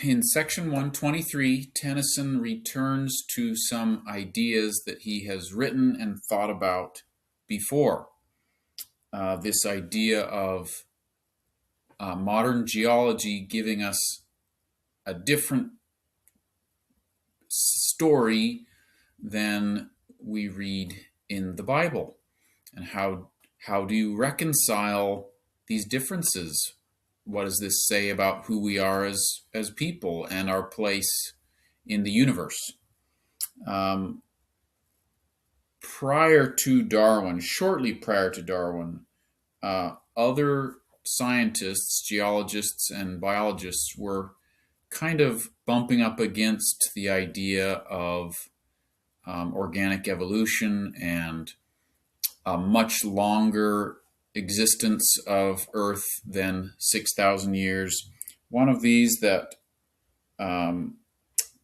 in section 123, Tennyson returns to some ideas that he has written and thought about before. This idea of modern geology giving us a different story than we read in the Bible. And how do you reconcile these differences? What does this say about who we are as people and our place in the universe? Prior to Darwin, shortly prior to Darwin, other scientists, geologists, and biologists were kind of bumping up against the idea of organic evolution and a much longer existence of Earth than 6,000 years. One of these that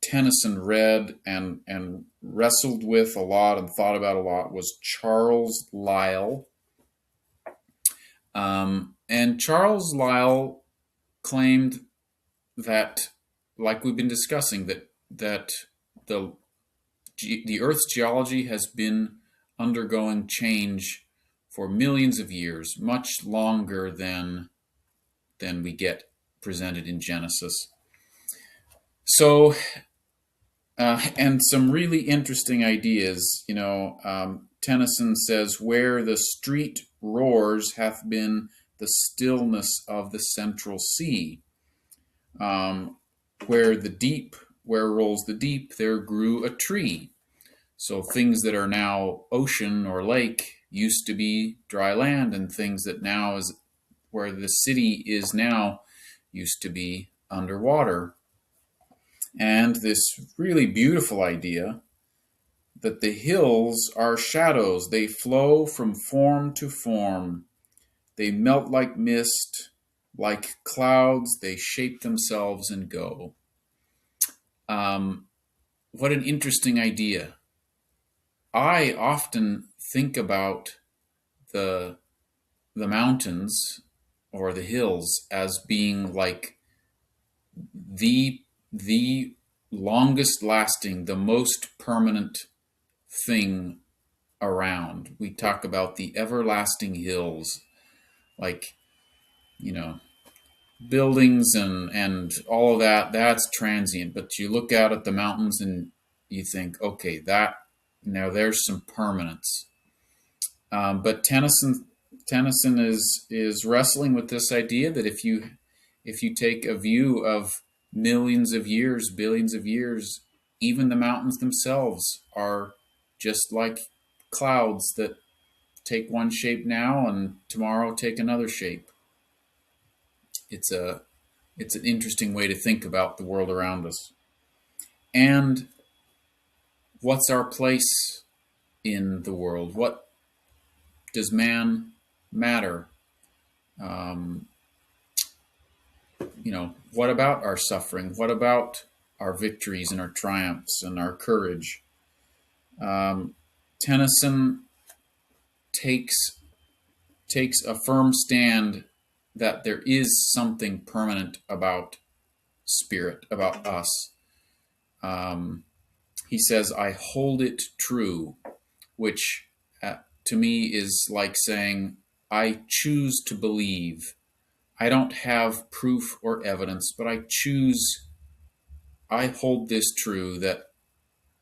Tennyson read and wrestled with a lot and thought about a lot was Charles Lyell. And Charles Lyell claimed that, like we've been discussing, that the Earth's geology has been undergoing change for millions of years, much longer than we get presented in Genesis. So, and some really interesting ideas. Tennyson says, "Where the street roars hath been the stillness of the central sea. Where rolls the deep, there grew a tree." So things that are now ocean or lake used to be dry land, and things that now is where the city is now used to be underwater. And this really beautiful idea that the hills are shadows. They flow from form to form. They melt like mist, like clouds. They shape themselves and go. What an interesting idea. I often think about the mountains or the hills as being like the longest lasting, the most permanent thing around. We talk about the everlasting hills, like, buildings and all of that, that's transient. But you look out at the mountains and you think, okay, now there's some permanence. But Tennyson is wrestling with this idea that if you take a view of millions of years, billions of years, even the mountains themselves are just like clouds that take one shape now and tomorrow take another shape. It's an interesting way to think about the world around us. And what's our place in the world? What does man matter? What about our suffering? What about our victories and our triumphs and our courage? Tennyson takes a firm stand that there is something permanent about spirit, about us. He says, "I hold it true," which to me is like saying, I choose to believe. I don't have proof or evidence, but I hold this true that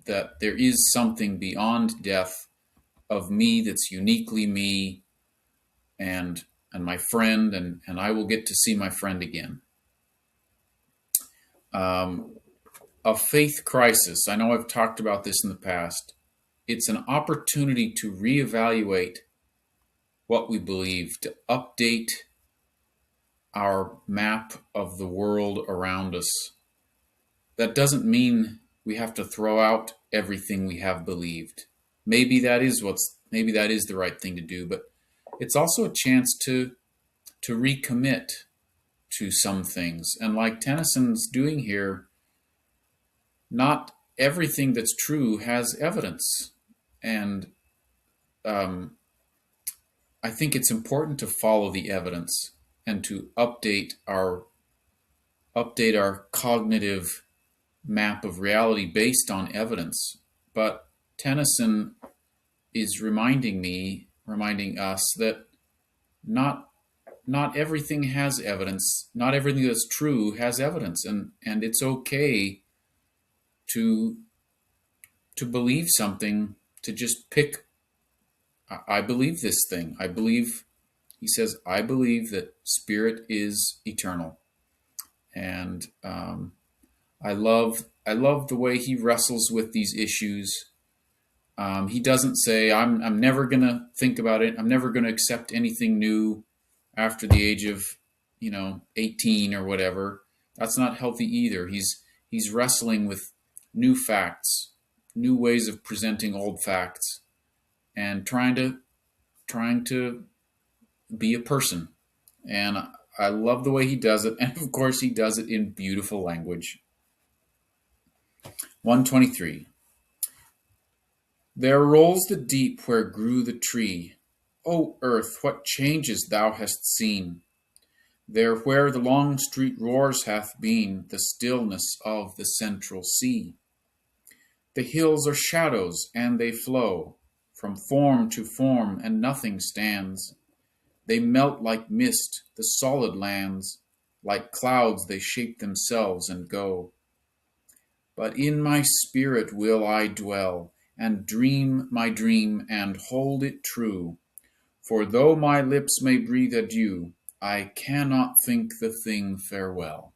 there is something beyond death of me that's uniquely me and my friend, and I will get to see my friend again. A faith crisis. I know I've talked about this in the past. It's an opportunity to reevaluate what we believe, to update our map of the world around us. That doesn't mean we have to throw out everything we have believed. Maybe that is the right thing to do, but it's also a chance to recommit to some things. And like Tennyson's doing here, not everything that's true has evidence. And I think it's important to follow the evidence and to update our update our cognitive map of reality based on evidence. But Tennyson is reminding us that not not everything has evidence. Not everything that's true has evidence, and it's okay to believe something, to just pick. I believe this thing. I believe. He says, I believe that spirit is eternal, and I love the way he wrestles with these issues. He doesn't say, I'm never going to think about it. I'm never going to accept anything new after the age of, 18 or whatever. That's not healthy either. He's wrestling with new facts, new ways of presenting old facts, and trying to be a person. And I love the way he does it. And of course, he does it in beautiful language. 123. There rolls the deep where grew the tree. O earth, what changes thou hast seen! There where the long street roars hath been the stillness of the central sea. The hills are shadows, and they flow from form to form, and nothing stands. They melt like mist, the solid lands, like clouds they shape themselves and go. But in my spirit will I dwell, and dream my dream, and hold it true. For though my lips may breathe adieu, I cannot think the thing farewell.